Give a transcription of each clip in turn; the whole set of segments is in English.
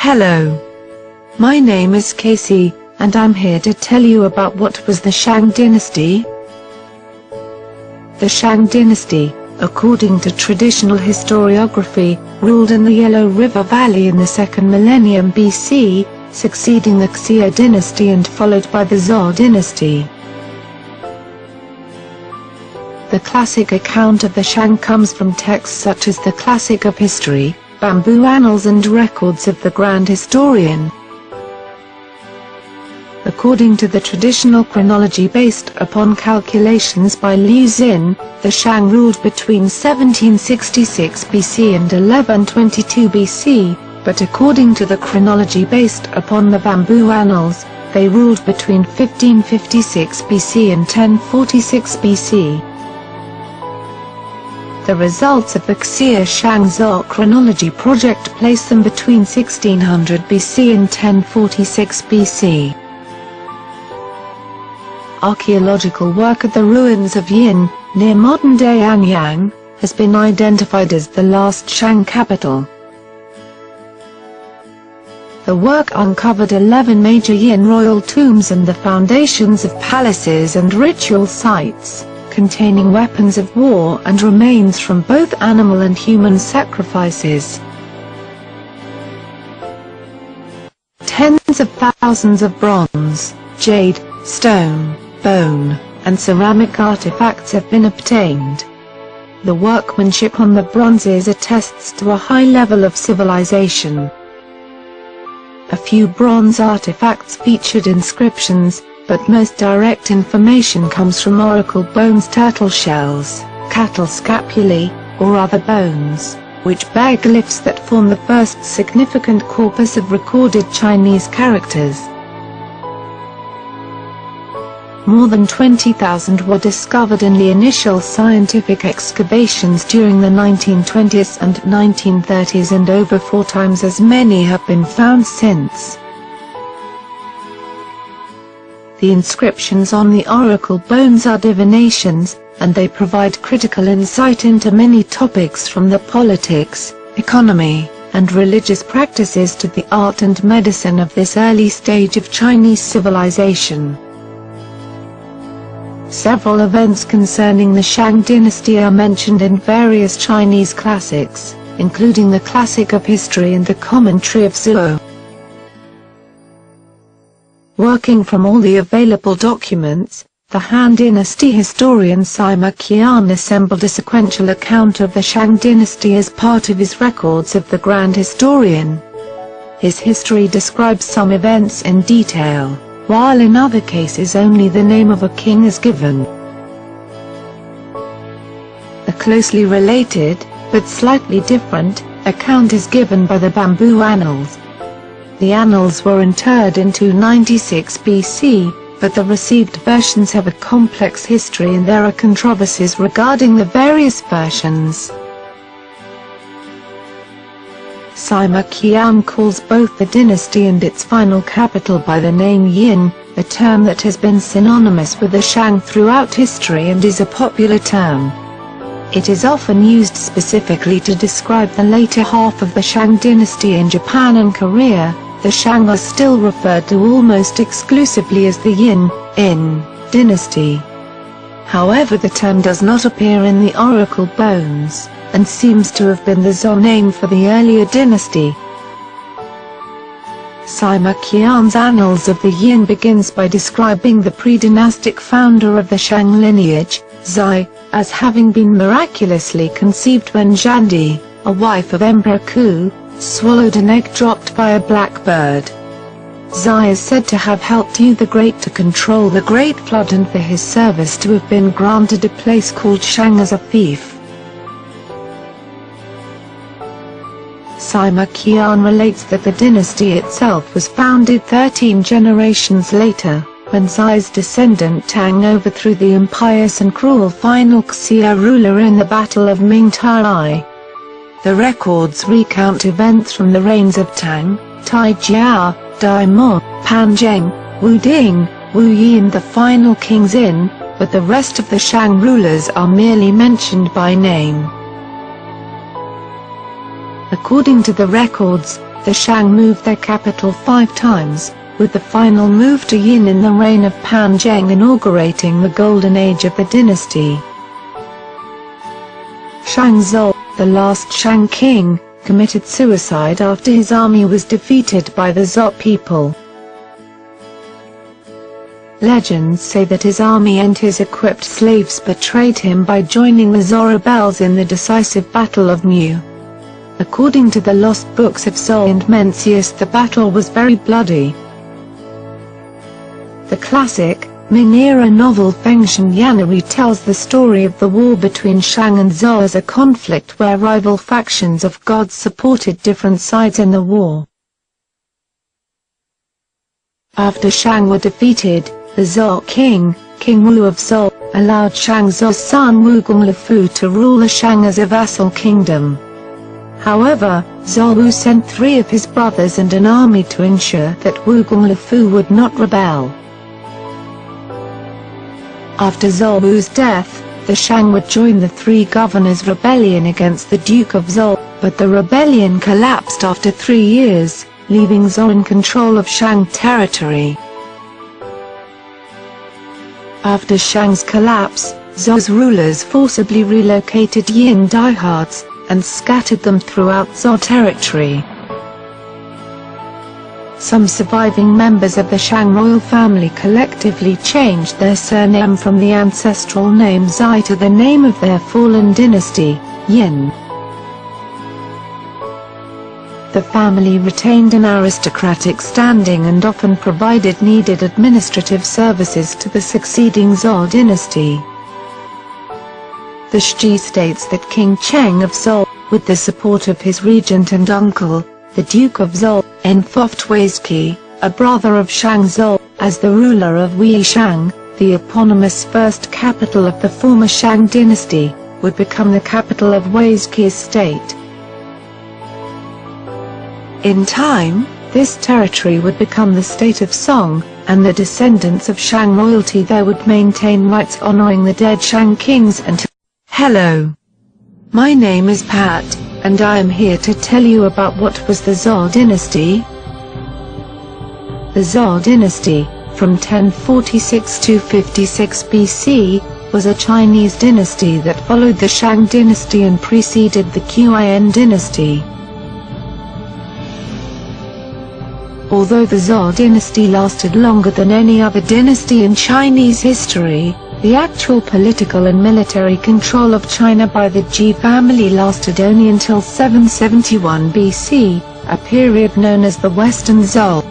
Hello. My name is Casey, and I'm here to tell you about what was the Shang dynasty. The Shang dynasty, according to traditional historiography, ruled in the Yellow River Valley in the 2nd millennium BC, succeeding the Xia dynasty and followed by the Zhou dynasty. The classic account of the Shang comes from texts such as the Classic of History, Bamboo Annals and records of the Grand Historian. According to the traditional chronology based upon calculations by Liu Xin, the Shang ruled between 1766 BC and 1122 BC, but according to the chronology based upon the Bamboo Annals, they ruled between 1556 BC and 1046 BC. The results of the Xia Shang Zhou chronology project place them between 1600 BC and 1046 BC. Archaeological work at the ruins of Yin, near modern-day Anyang, has been identified as the last Shang capital. The work uncovered 11 major Yin royal tombs and the foundations of palaces and ritual sites, containing weapons of war and remains from both animal and human sacrifices. Tens of thousands of bronze, jade, stone, bone, and ceramic artifacts have been obtained. The workmanship on the bronzes attests to a high level of civilization. A few bronze artifacts featured inscriptions, but most direct information comes from oracle bones, turtle shells, cattle scapulae, or other bones, which bear glyphs that form the first significant corpus of recorded Chinese characters. More than 20,000 were discovered in the initial scientific excavations during the 1920s and 1930s, and over 4 times as many have been found since. The inscriptions on the oracle bones are divinations, and they provide critical insight into many topics from the politics, economy, and religious practices to the art and medicine of this early stage of Chinese civilization. Several events concerning the Shang dynasty are mentioned in various Chinese classics, including the Classic of History and the Commentary of Zhuo. Working from all the available documents, the Han Dynasty historian Sima Qian assembled a sequential account of the Shang dynasty as part of his records of the Grand Historian. His history describes some events in detail, while in other cases only the name of a king is given. A closely related, but slightly different, account is given by the Bamboo Annals. The annals were entered in 296 BC, but the received versions have a complex history and there are controversies regarding the various versions. Sima Qian calls both the dynasty and its final capital by the name Yin, a term that has been synonymous with the Shang throughout history and is a popular term. It is often used specifically to describe the later half of the Shang dynasty in Japan and Korea. The Shang are still referred to almost exclusively as the Yin dynasty. However, the term does not appear in the oracle bones, and seems to have been the Zhou name for the earlier dynasty. Sima Qian's Annals of the Yin begins by describing the pre-dynastic founder of the Shang lineage, Zai, as having been miraculously conceived when Zhandi, a wife of Emperor Ku, swallowed an egg dropped by a blackbird. Zai is said to have helped Yu the Great to control the Great Flood and for his service to have been granted a place called Shang as a fief. Sima Qian relates that the dynasty itself was founded 13 generations later, when Zai's descendant Tang overthrew the impious and cruel final Xia ruler in the Battle of Mingtai. The records recount events from the reigns of Tang, Tai Jia, Dai Mo, Pan Zheng, Wu Ding, Wu Yi and the final King Xin, but the rest of the Shang rulers are merely mentioned by name. According to the records, the Shang moved their capital 5 times, with the final move to Yin in the reign of Pan Zheng inaugurating the golden age of the dynasty. Shang Zhou, the last Shang king, committed suicide after his army was defeated by the Zhou people. Legends say that his army and his equipped slaves betrayed him by joining the Zhou rebels in the decisive Battle of Meyor. According to the lost books of Zhou and Mencius, the battle was very bloody. The classic, Ming-era novel Fengshan Yana retells the story of the war between Shang and Zhou as a conflict where rival factions of gods supported different sides in the war. After Shang were defeated, the Zhou king, King Wu of Zhou, allowed Shang Zhou's son Wu Gonglufu to rule the Shang as a vassal kingdom. However, Zhou Wu sent 3 of his brothers and an army to ensure that Wu Gonglufu would not rebel. After Zhou Wu's death, the Shang would join the 3 governors' rebellion against the Duke of Zhou, but the rebellion collapsed after 3 years, leaving Zhou in control of Shang territory. After Shang's collapse, Zhou's rulers forcibly relocated Yin diehards, and scattered them throughout Zhou territory. Some surviving members of the Shang royal family collectively changed their surname from the ancestral name Zai to the name of their fallen dynasty, Yin. The family retained an aristocratic standing and often provided needed administrative services to the succeeding Zhou dynasty. The Shiji states that King Cheng of Zhou, with the support of his regent and uncle, the Duke of Zhou, enthroned Weizqi, a brother of Shang Zhou, as the ruler of Wei Shang, the eponymous first capital of the former Shang dynasty, would become the capital of Weizqi's state. In time, this territory would become the state of Song, and the descendants of Shang royalty there would maintain rites honoring the dead Shang kings until. Hello. My name is Pat, and I am here to tell you about what was the Zhou dynasty. The Zhou dynasty, from 1046 to 56 BC, was a Chinese dynasty that followed the Shang dynasty and preceded the Qin dynasty. Although the Zhou dynasty lasted longer than any other dynasty in Chinese history, the actual political and military control of China by the Ji family lasted only until 771 BC, a period known as the Western Zhou.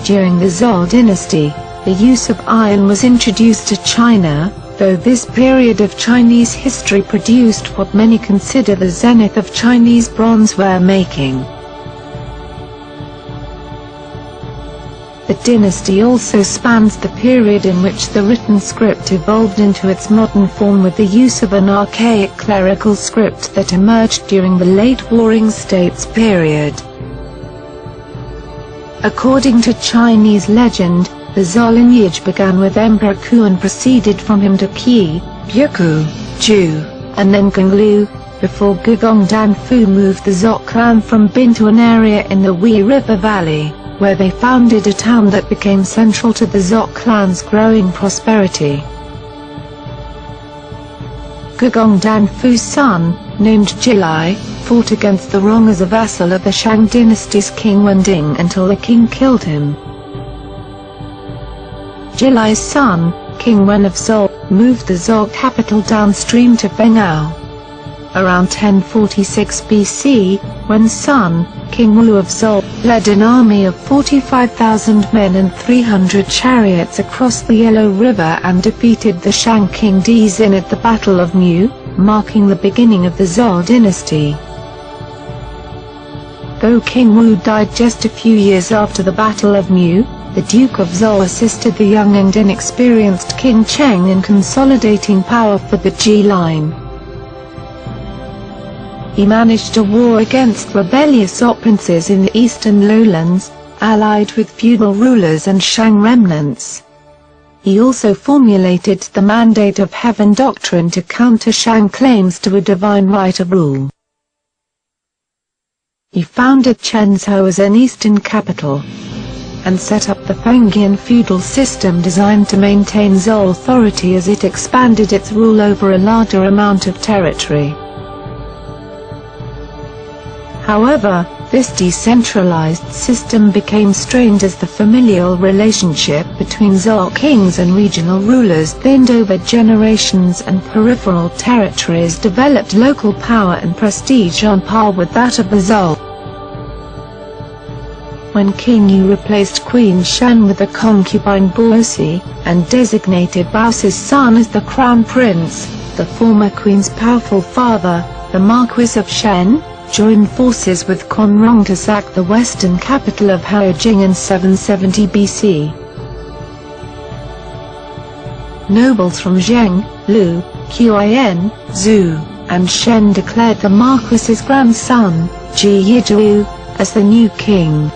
During the Zhou dynasty, the use of iron was introduced to China, though this period of Chinese history produced what many consider the zenith of Chinese bronzeware making. The dynasty also spans the period in which the written script evolved into its modern form with the use of an archaic clerical script that emerged during the late Warring States period. According to Chinese legend, the Zhou lineage began with Emperor Ku and proceeded from him to Qi, Buku, Zhu, and then Gonglu, before Gugong Danfu moved the Zhou clan from Bin to an area in the Wei River Valley, where they founded a town that became central to the Zhou clan's growing prosperity. Gugong Danfu's son, named Jilai, fought against the Rong as a vassal of the Shang dynasty's King Wending until the king killed him. Jilai's son, King Wen of Zhou, moved the Zhou capital downstream to Fengao. Around 1046 BC, Wen's son, King Wu of Zhou, led an army of 45,000 men and 300 chariots across the Yellow River and defeated the Shang king Dizin at the Battle of Meyor, marking the beginning of the Zhou dynasty. Though King Wu died just a few years after the Battle of Meyor, the Duke of Zhou assisted the young and inexperienced King Cheng in consolidating power for the Ji line. He managed a war against rebellious Zhou princes in the eastern lowlands, allied with feudal rulers and Shang remnants. He also formulated the Mandate of Heaven doctrine to counter Shang claims to a divine right of rule. He founded Chenzhou as an eastern capital, and set up the Fengtian feudal system designed to maintain Zhou authority as it expanded its rule over a larger amount of territory. However, this decentralized system became strained as the familial relationship between Zhou kings and regional rulers thinned over generations, and peripheral territories developed local power and prestige on par with that of the Zhou. When King Yu replaced Queen Shen with the concubine Baosi, and designated Baosi's son as the crown prince, the former queen's powerful father, the Marquis of Shen, joined forces with Conrong to sack the western capital of Haojing in 770 BC. Nobles from Zheng, Lu, Qian, Zhu, and Shen declared the Marquis's grandson, Ji Yizhu, as the new king.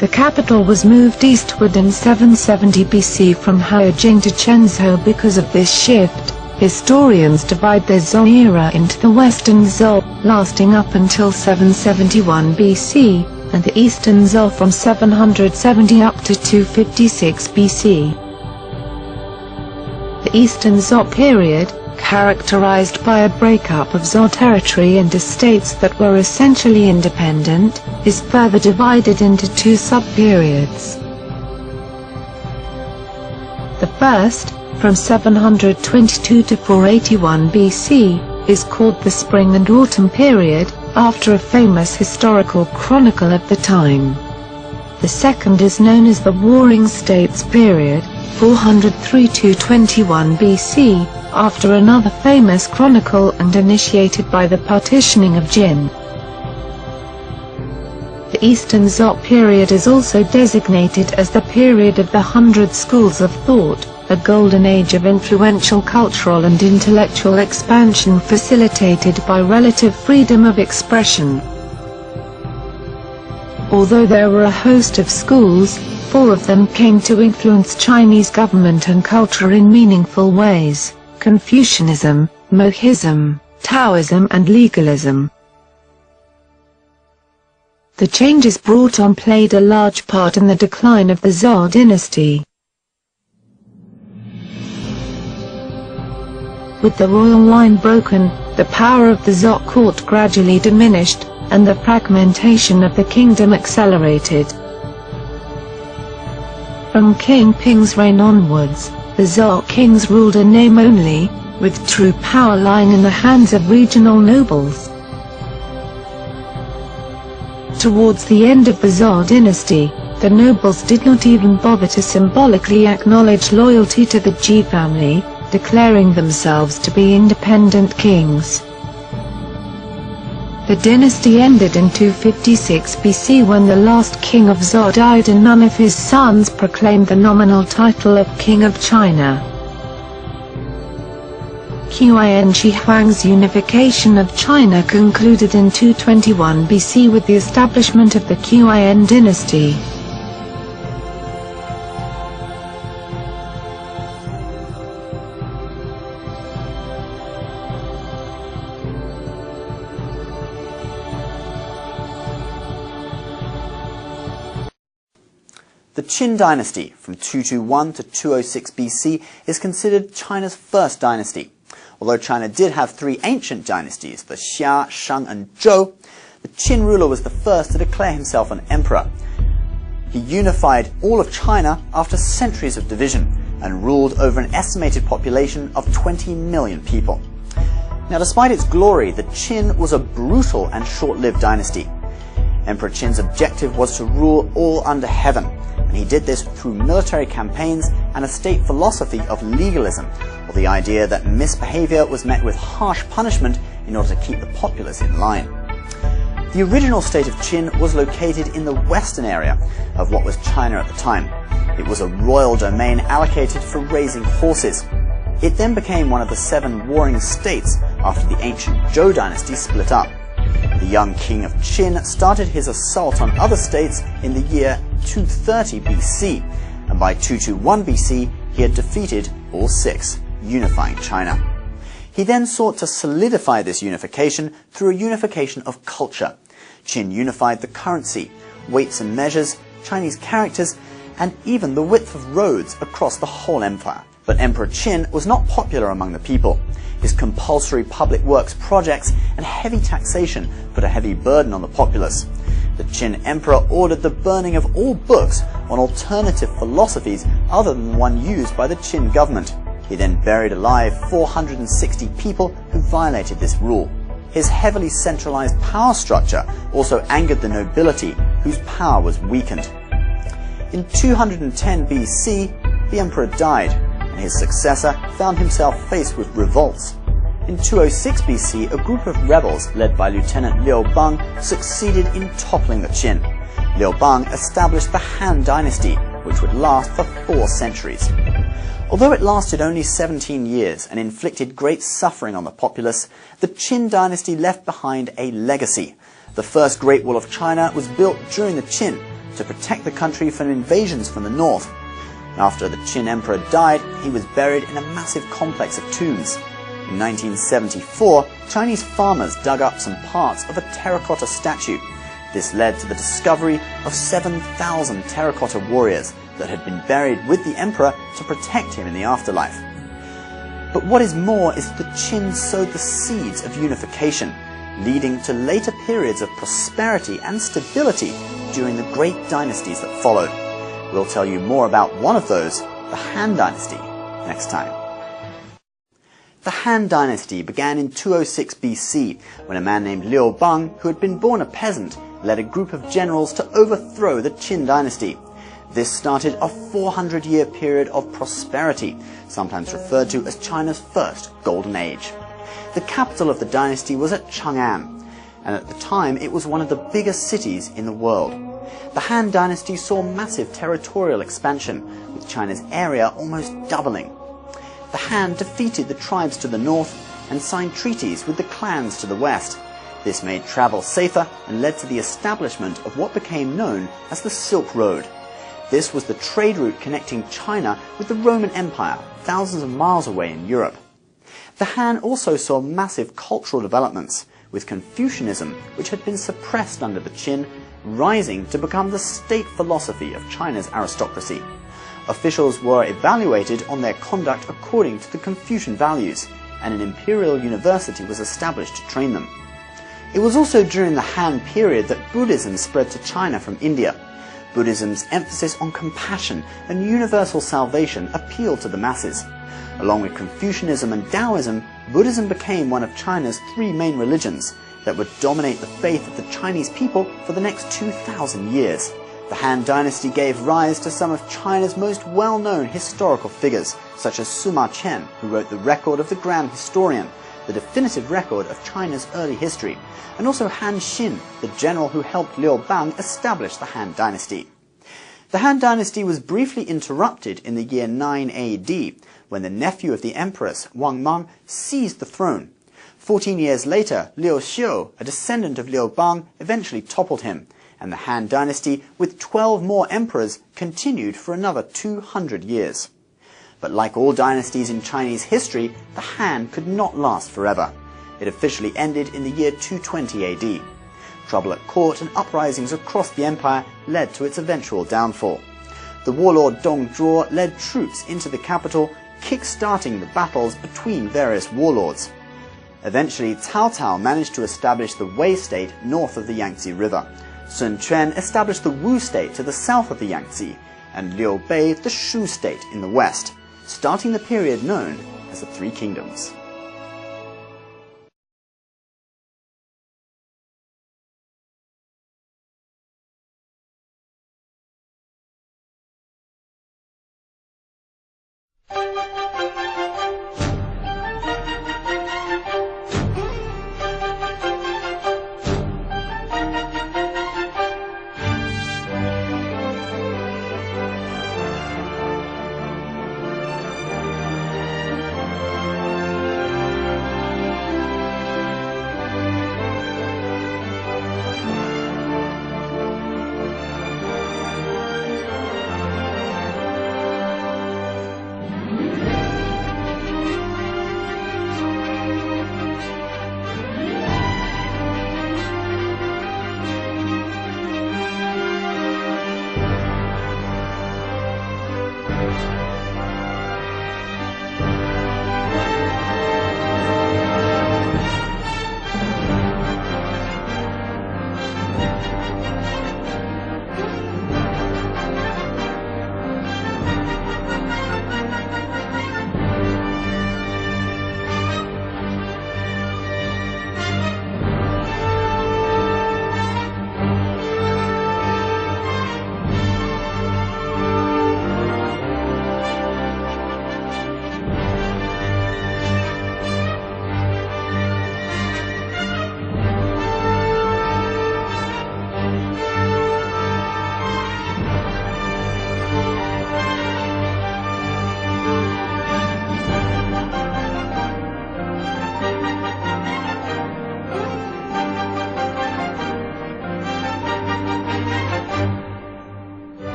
The capital was moved eastward in 770 BC from Haojing to Chenzhou. Because of this shift, historians divide the Zhou era into the Western Zhou, lasting up until 771 BC, and the Eastern Zhou from 770 up to 256 BC. The Eastern Zhou period, characterized by a breakup of Zhou territory into states that were essentially independent, is further divided into two sub-periods. The first, from 722 to 481 BC, is called the Spring and Autumn period, after a famous historical chronicle of the time. The second is known as the Warring States period, 403 to 21 BC, after another famous chronicle and initiated by the partitioning of Jin. The Eastern Zhou period is also designated as the period of the 100 schools of thought, a golden age of influential cultural and intellectual expansion facilitated by relative freedom of expression. Although there were a host of schools, 4 of them came to influence Chinese government and culture in meaningful ways: Confucianism, Mohism, Taoism and legalism. The changes brought on played a large part in the decline of the Zhou dynasty. With the royal line broken, the power of the Zhou court gradually diminished, and the fragmentation of the kingdom accelerated. From King Ping's reign onwards, the Zhou kings ruled in name only, with true power lying in the hands of regional nobles. Towards the end of the Zhou dynasty, the nobles did not even bother to symbolically acknowledge loyalty to the Ji family, declaring themselves to be independent kings. The dynasty ended in 256 BC when the last king of Zhou died and none of his sons proclaimed the nominal title of King of China. Qian Shi Huang's unification of China concluded in 221 BC with the establishment of the Qian dynasty. The Qin dynasty, from 221 to 206 BC, is considered China's first dynasty. Although China did have 3 ancient dynasties, the Xia, Shang and Zhou, the Qin ruler was the first to declare himself an emperor. He unified all of China after centuries of division, and ruled over an estimated population of 20 million people. Now, despite its glory, the Qin was a brutal and short-lived dynasty. Emperor Qin's objective was to rule all under heaven, and he did this through military campaigns and a state philosophy of legalism, or the idea that misbehavior was met with harsh punishment in order to keep the populace in line. The original state of Qin was located in the western area of what was China at the time. It was a royal domain allocated for raising horses. It then became one of the 7 warring states after the ancient Zhou dynasty split up. The young king of Qin started his assault on other states in the year 230 BC, and by 221 BC he had defeated all 6, unifying China. He then sought to solidify this unification through a unification of culture. Qin unified the currency, weights and measures, Chinese characters, and even the width of roads across the whole empire. But Emperor Qin was not popular among the people. His compulsory public works projects and heavy taxation put a heavy burden on the populace. The Qin emperor ordered the burning of all books on alternative philosophies other than the one used by the Qin government. He then buried alive 460 people who violated this rule. His heavily centralized power structure also angered the nobility, whose power was weakened. In 210 BC, the emperor died, and his successor found himself faced with revolts. In 206 BC, a group of rebels led by Lieutenant Liu Bang succeeded in toppling the Qin. Liu Bang established the Han Dynasty, which would last for 4 centuries. Although it lasted only 17 years and inflicted great suffering on the populace, the Qin dynasty left behind a legacy. The first Great Wall of China was built during the Qin to protect the country from invasions from the north. After the Qin emperor died, he was buried in a massive complex of tombs. In 1974, Chinese farmers dug up some parts of a terracotta statue. This led to the discovery of 7,000 terracotta warriors that had been buried with the emperor to protect him in the afterlife. But what is more is that the Qin sowed the seeds of unification, leading to later periods of prosperity and stability during the great dynasties that followed. We'll tell you more about one of those, the Han Dynasty, next time. The Han Dynasty began in 206 BC, when a man named Liu Bang, who had been born a peasant, led a group of generals to overthrow the Qin dynasty. This started a 400-year period of prosperity, sometimes referred to as China's first golden age. The capital of the dynasty was at Chang'an, and at the time it was one of the biggest cities in the world. The Han Dynasty saw massive territorial expansion, with China's area almost doubling. The Han defeated the tribes to the north and signed treaties with the clans to the west. This made travel safer and led to the establishment of what became known as the Silk Road. This was the trade route connecting China with the Roman Empire, thousands of miles away in Europe. The Han also saw massive cultural developments, with Confucianism, which had been suppressed under the Qin, rising to become the state philosophy of China's aristocracy. Officials were evaluated on their conduct according to the Confucian values, and an imperial university was established to train them. It was also during the Han period that Buddhism spread to China from India. Buddhism's emphasis on compassion and universal salvation appealed to the masses. Along with Confucianism and Taoism, Buddhism became one of China's 3 main religions that would dominate the faith of the Chinese people for the next 2,000 years. The Han Dynasty gave rise to some of China's most well-known historical figures, such as Sima Qian, who wrote the record of the Grand Historian, the definitive record of China's early history, and also Han Xin, the general who helped Liu Bang establish the Han Dynasty. The Han Dynasty was briefly interrupted in the year 9 AD, when the nephew of the empress, Wang Mang, seized the throne. 14 years later, Liu Xiu, a descendant of Liu Bang, eventually toppled him, and the Han Dynasty, with 12 more emperors, continued for another 200 years. But like all dynasties in Chinese history, the Han could not last forever. It officially ended in the year 220 AD. Trouble at court and uprisings across the empire led to its eventual downfall. The warlord Dong Zhuo led troops into the capital, kick-starting the battles between various warlords. Eventually, Cao Cao managed to establish the Wei state north of the Yangtze River. Sun Quan established the Wu state to the south of the Yangtze, and Liu Bei the Shu state in the west, starting the period known as the Three Kingdoms.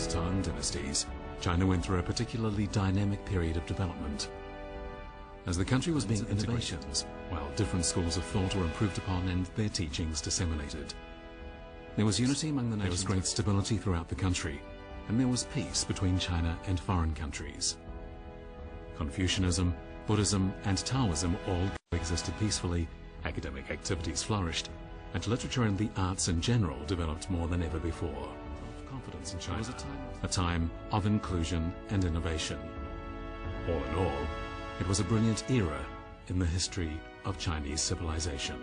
and Tang dynasties, China went through a particularly dynamic period of development. As the country was being innovations, while different schools of thought were improved upon and their teachings disseminated. There was unity among the nations, there was great stability throughout the country, and there was peace between China and foreign countries. Confucianism, Buddhism, and Taoism all coexisted peacefully, academic activities flourished, and literature and the arts in general developed more than ever before. Confidence in China was a time of inclusion and innovation. All in all, it was a brilliant era in the history of Chinese civilization.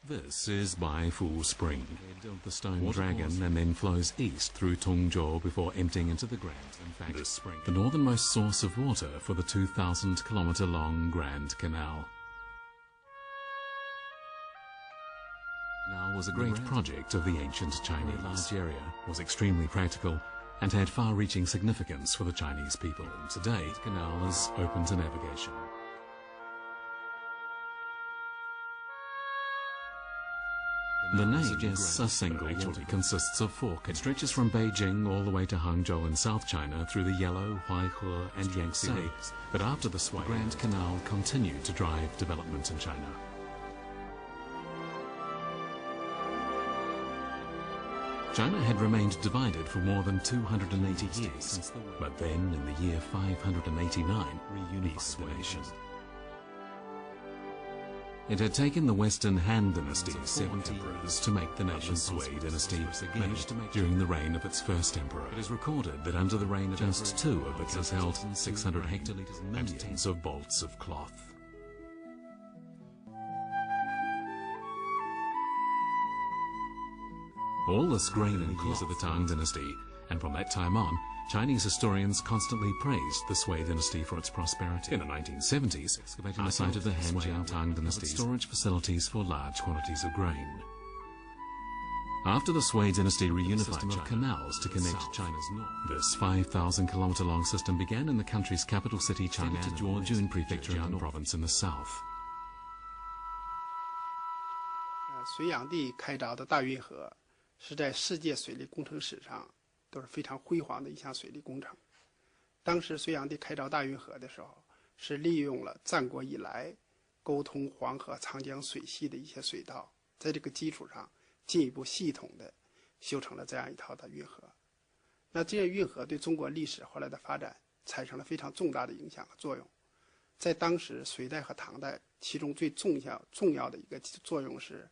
This is Bai Fu Spring. It built the stone dragon and then flows east through Tongzhou before emptying into the Grand. In fact, this spring, the northernmost source of water for the 2,000-kilometer-long Grand Canal. The canal was a great project of the ancient Chinese. The large area was extremely practical and had far-reaching significance for the Chinese people. Today, the canal is open to navigation. The name is a single, actually consists of four. It stretches from Beijing all the way to Hangzhou in South China through the Yellow, Huaihe and Yangtze. But after the Sui, the Grand Canal continued to drive development in China. China had remained divided for more than 280 years, but then in the year 589, reunified the nation. It had taken the Western Han Dynasty 7 emperors to make the nation Sui Dynasty managed to make during the reign of its first emperor. It is recorded that under the reign of just two of the kings held 600 hectoliters and tens of bolts of cloth. All this grain and cloth of the Tang Dynasty, and from that time on, Chinese historians constantly praised the Sui dynasty for its prosperity. In the 1970s, excavating the site of the Hanjiao Tang dynasty storage facilities for large quantities of grain. After the Sui dynasty reunified China, of canals to connect China's north. This 5,000-kilometer long system began in the country's capital city, China, to Zhuozhun Prefecture and province in the south. 隋炀帝开凿的大运河是在世界水利工程史上 都是非常辉煌的一项水利工程。当时隋炀帝开凿大运河的时候，是利用了战国以来沟通黄河、长江水系的一些水道，在这个基础上进一步系统的修成了这样一套的运河。那这些运河对中国历史后来的发展产生了非常重大的影响和作用。在当时隋代和唐代，其中最重要的一个作用是，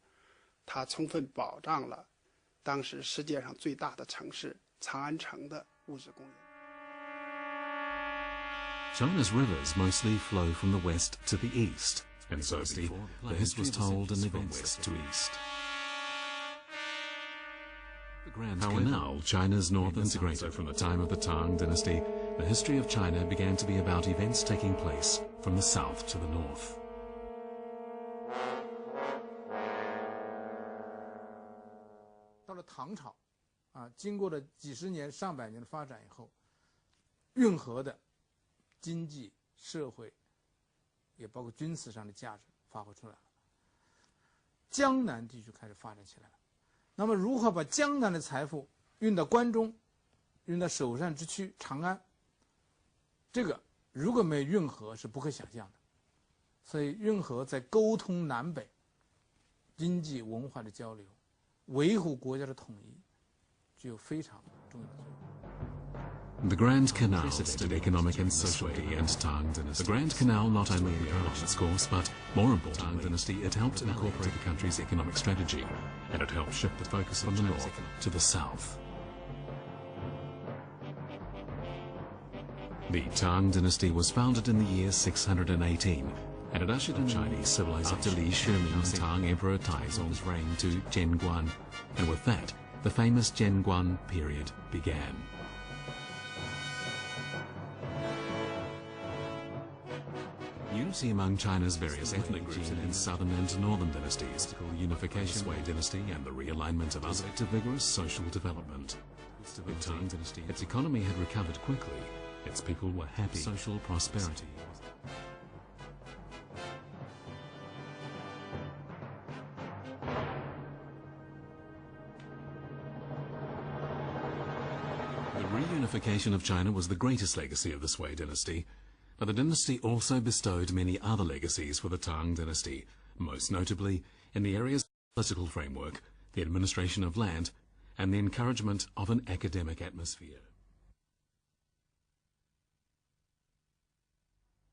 它充分保障了当时世界上最大的城市 长安城的物质供应。 China's rivers mostly flow from the west to the east, and so the history was told in events west to east. The Grand Canal, China's northern integrator from the time of the Tang dynasty, the history of China began to be about events taking place from the south to the north. 到了唐朝，经过了几十年、上百年的发展以后，运河的经济、社会，也包括军事上的价值发挥出来了。江南地区开始发展起来了。那么，如何把江南的财富运到关中，运到首善之区长安？这个如果没有运河是不可想象的。所以，运河在沟通南北、经济文化的交流、维护国家的统一，具有非常重要的作用。 The Grand Canal unprecedented economic and social and Tang Dynasty. The Grand Canal not only carried on its course, but more importantly, Tang Dynasty, it helped incorporate the country's economic strategy, and it helped shift the focus from the north to the south. The Tang Dynasty was founded in the year 618, and it ushered in Chinese civilization after Li Shiming's Tang Emperor Taizong's reign to Zhenguan, and with that, the famous Zhenguan period began. Unity among China's various ethnic groups in southern and northern dynasties, unification, Sui dynasty, and the realignment of others led to vigorous social development. rest of the Tang Dynasty, its economy had recovered quickly. Its people were happy. Social prosperity. The reunification of China was the greatest legacy of the Sui dynasty, but the dynasty also bestowed many other legacies for the Tang dynasty, most notably in the areas of the political framework, the administration of land, and the encouragement of an academic atmosphere.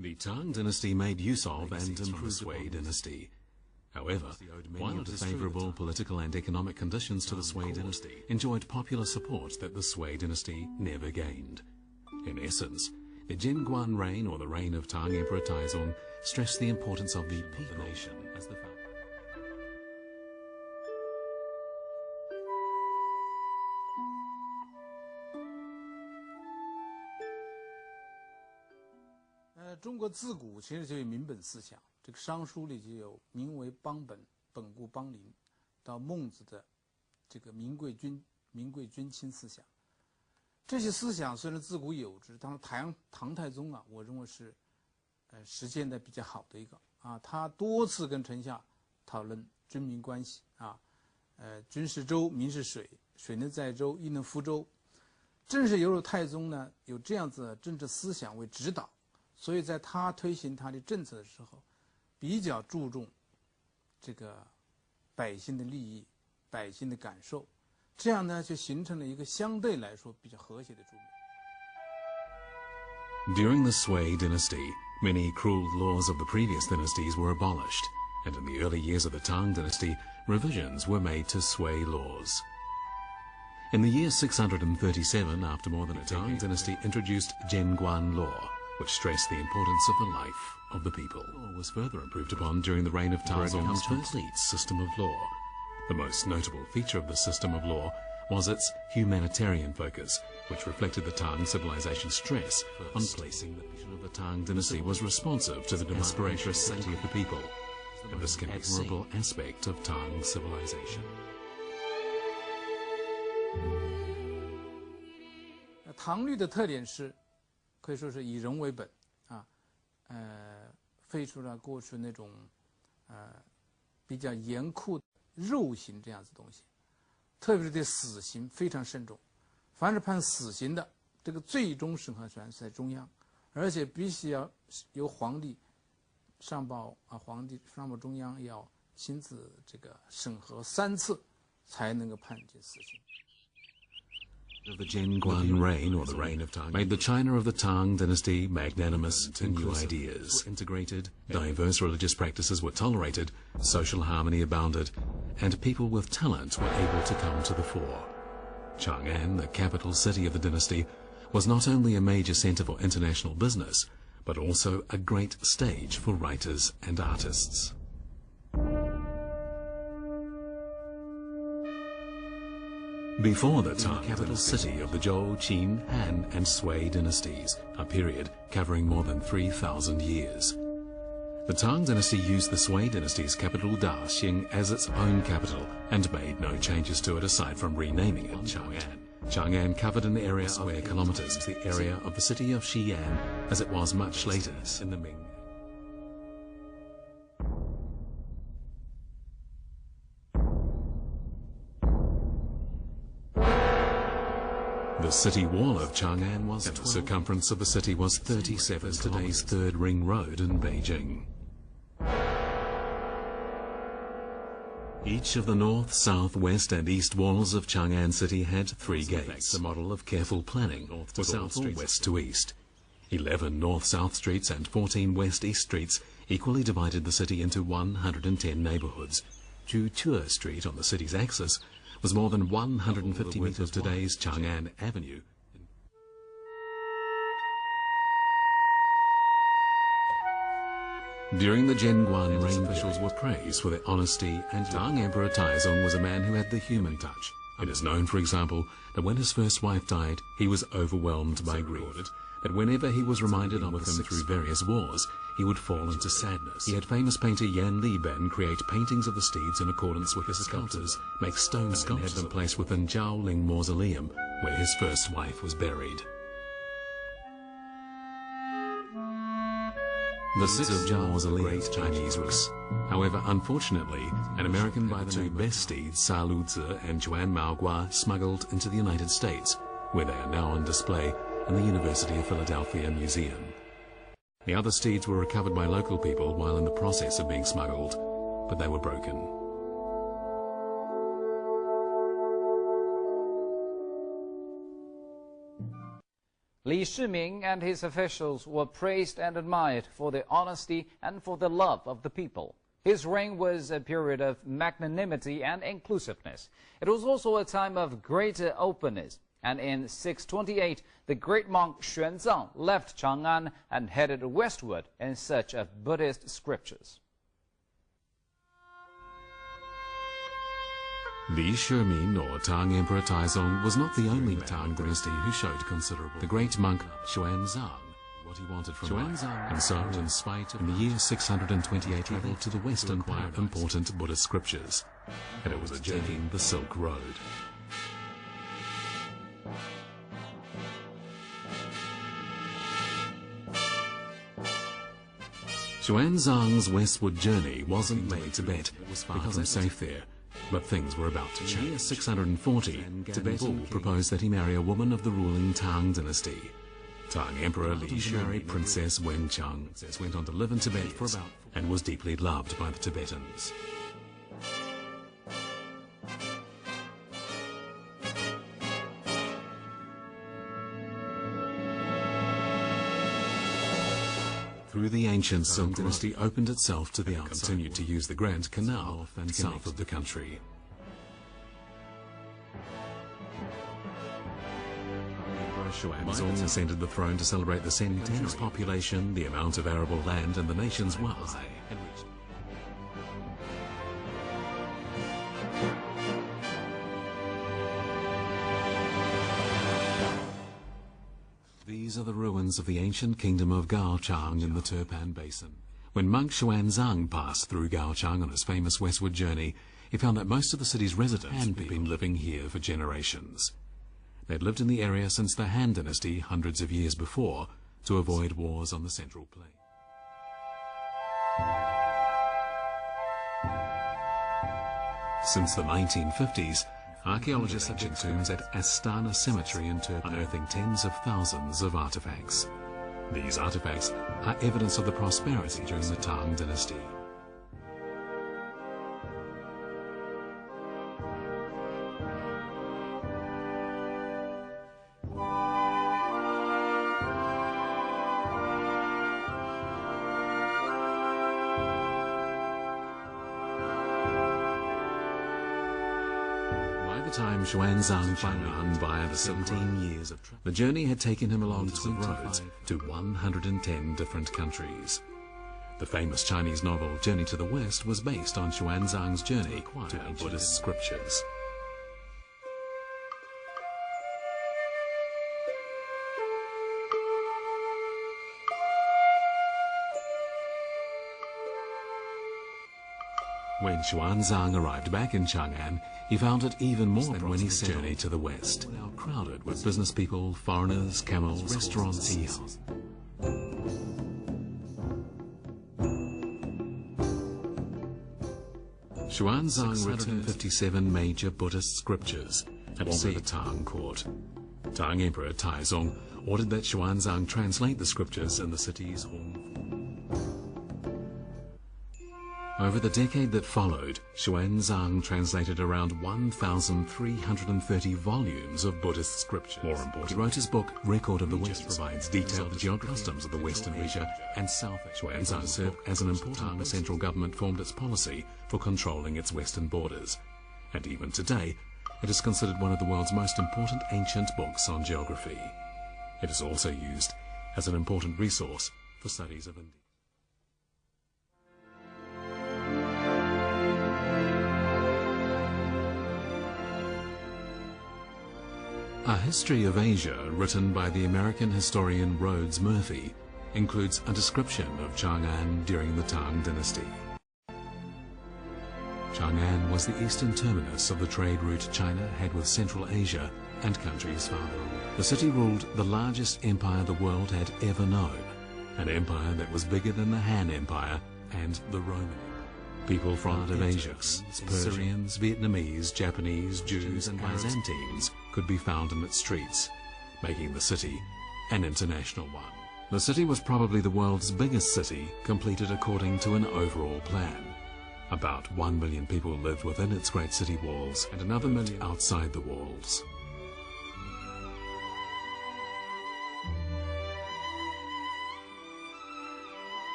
The Tang dynasty made use of and improved the Sui dynasty. However, while the favourable political and economic conditions to the Sui dynasty enjoyed popular support that the Sui dynasty never gained. In essence, the Jingguan reign, or the reign of Tang Emperor Taizong, stressed the importance of the people nation as the foundation. 中国自古其实就有民本思想，这个商书里就有“民为邦本，本固邦邻”，到孟子的这个“民贵君亲”思想。这些思想虽然自古有之，当然唐太宗啊，我认为是实践的比较好的一个啊，他多次跟臣下讨论军民关系啊，军是舟，民是水，水能载舟，亦能覆舟。正是由于太宗呢有这样子的政治思想为指导，所以在他推行他的政策的时候，比较注重这个百姓的利益、百姓的感受，这样呢就形成了一个相对来说比较和谐的局面。During the Sui dynasty, many cruel laws of the previous dynasties were abolished, and in the early years of the Tang dynasty, revisions were made to Sui laws. In the year 637, after more than a decade, the Tang dynasty introduced Jingguan law, which stressed the importance of the life of the people. Law was further improved upon during the reign of Taizong's complete system of law. The most notable feature of the system of law was its humanitarian focus, which reflected the Tang civilization's stress on placing the vision of the Tang dynasty was responsive to the aspiration of the people, and this admirable aspect of Tang civilization. 唐律的特点是，可以说是以人为本啊，废除了过去那种比较严酷的肉刑这样子东西，特别是对死刑非常慎重。凡是判死刑的，这个最终审核权是在中央，而且必须要由皇帝上报中央，要亲自这个审核3次，才能够判决死刑。 The Jingguan reign, or the reign of Tang, made the China of the Tang dynasty magnanimous to new ideas. Integrated, diverse religious practices were tolerated, social harmony abounded, and people with talent were able to come to the fore. Chang'an, the capital city of the dynasty, was not only a major center for international business, but also a great stage for writers and artists. Before the Tang, capital city of the Zhou, Qin, Han, and Sui dynasties, a period covering more than 3,000 years. The Tang dynasty used the Sui dynasty's capital Daxing as its own capital and made no changes to it aside from renaming it Chang'an. Chang'an covered an area of square kilometers, the area of the city of Xi'an, as it was much later in the Ming. The city wall of Chang'an was, and the circumference of the city was 37 today's Third Ring Road in Beijing. Each of the north, south, west and east walls of Chang'an city had 3 gates, a model of careful planning, north to south or west to east. 11 north-south streets and 14 west-east streets equally divided the city into 110 neighborhoods. Chue Street on the city's axis was more than 150 meters of today's Chang'an Avenue. During the Jingguan reign, officials were praised for their honesty, and Tang Emperor Taizong was a man who had the human touch. It is known, for example, that when his first wife died, he was overwhelmed by grief, that whenever he was reminded of them through various wars, he would fall into sadness. He had famous painter Yan Liben create paintings of the steeds in accordance with his sculptors, make stone sculptures, and have them placed within Jiaoling Mausoleum, where his first wife was buried. The city of Jiao was a great Chinese race. However, unfortunately, an American by the name best steeds, Sa Luzi and Juan Maogua, smuggled into the United States, where they are now on display in the University of Philadelphia Museum. The other steeds were recovered by local people while in the process of being smuggled, but they were broken. Li Shiming and his officials were praised and admired for their honesty and for the love of the people. His reign was a period of magnanimity and inclusiveness. It was also a time of greater openness. And in 628, the great monk Xuanzang left Chang'an and headed westward in search of Buddhist scriptures. Li Shiming, or Tang Emperor Taizong, was not the only Tang dynasty who showed considerable. The great monk Xuanzang, what he wanted from life, and so, in spite, in the year 628, travelled to the western part of important Buddhist scriptures, and it was a journey the Silk Road. Xuanzang's westward journey wasn't made to Tibet because it was safe there. But things were about to change. In the year 640, Tibetan proposed that he marry a woman of the ruling Tang dynasty. Tang Emperor Li Shi married Princess Wenchang, went on to live in Tibet for about and was deeply loved by the Tibetans. Through the ancient Silk dynasty opened itself to the outside, continued to use the Grand Canal and south of the country. Xuanzong ascended the throne to celebrate the centenary population, the amount of arable land, and the nation's wealth. These are the ruins of the ancient kingdom of Gaochang in the Turpan Basin. When monk Xuanzang passed through Gaochang on his famous westward journey, he found that most of the city's residents had been living here for generations. They'd lived in the area since the Han Dynasty hundreds of years before to avoid wars on the Central Plain. Since the 1950s, archaeologists have dug tombs at Astana Cemetery in Turkey, unearthing tens of thousands of artifacts. These artifacts are evidence of the prosperity during the Tang Dynasty. Time Xuanzang Chang'an via the 17 years of travel. The journey had taken him along 12 roads to 110 different countries. The famous Chinese novel Journey to the West was based on Xuanzang's journey to Buddhist scriptures. When Xuanzang arrived back in Chang'an, he found it even more than when he set journey to the west, now crowded with business people, foreigners, camels, restaurants, tea houses. Xuanzang returned 57 major Buddhist scriptures at the Tang court. Tang Emperor Taizong ordered that Xuanzang translate the scriptures in the city's home. Over the decade that followed, Xuanzang translated around 1,330 volumes of Buddhist scripture. More importantly, he wrote his book, Record of the West, provides detailed geography, customs of the Western Asia and South Asia. Xuanzang served as an important the central government formed its policy for controlling its western borders. And even today, it is considered one of the world's most important ancient books on geography. It is also used as an important resource for studies of India. A history of Asia written by the American historian Rhodes Murphy includes a description of Chang'an during the Tang Dynasty. Chang'an was the eastern terminus of the trade route China had with Central Asia and countries farther away. The city ruled the largest empire the world had ever known, an empire that was bigger than the Han Empire and the Roman Empire. People from out of Asia, Syrians, Vietnamese, Japanese, Jews and Byzantines could be found in its streets, making the city an international one. The city was probably the world's biggest city, completed according to an overall plan. About 1 million people lived within its great city walls and another million outside the walls.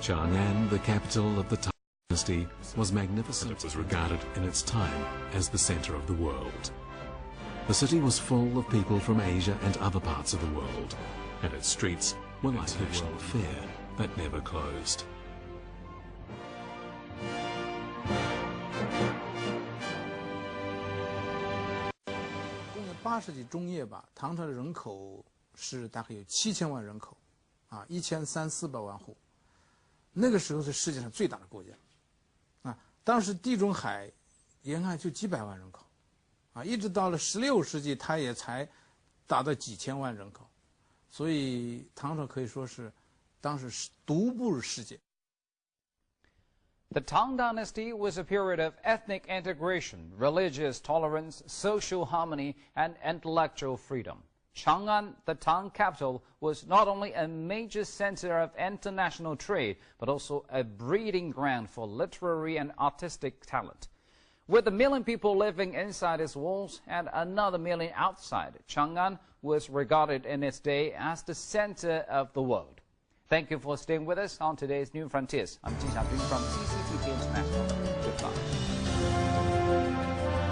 Chang'an, the capital of the Tang Dynasty, was magnificent. It was regarded in its time as the center of the world. The city was full of people from Asia and other parts of the world, and its streets were like a world fair that never closed. 公元8世纪中叶吧，唐朝的人口是大概有7000万人口，啊，1300-1400万户。那个时候是世界上最大的国家，啊，当时地中海沿岸就几百万人口，啊，一直到了16世纪，它也才达到几千万人口，所以唐朝可以说是当时是独步世界。 The Tang Dynasty was a period of ethnic integration, religious tolerance, social harmony, and intellectual freedom. Chang'an, the Tang capital, was not only a major center of international trade, but also a breeding ground for literary and artistic talent. With 1 million people living inside its walls and another million outside, Chang'an was regarded in its day as the center of the world. Thank you for staying with us on today's New Frontiers. I'm Jin Xiaojun from CCTV International. Goodbye.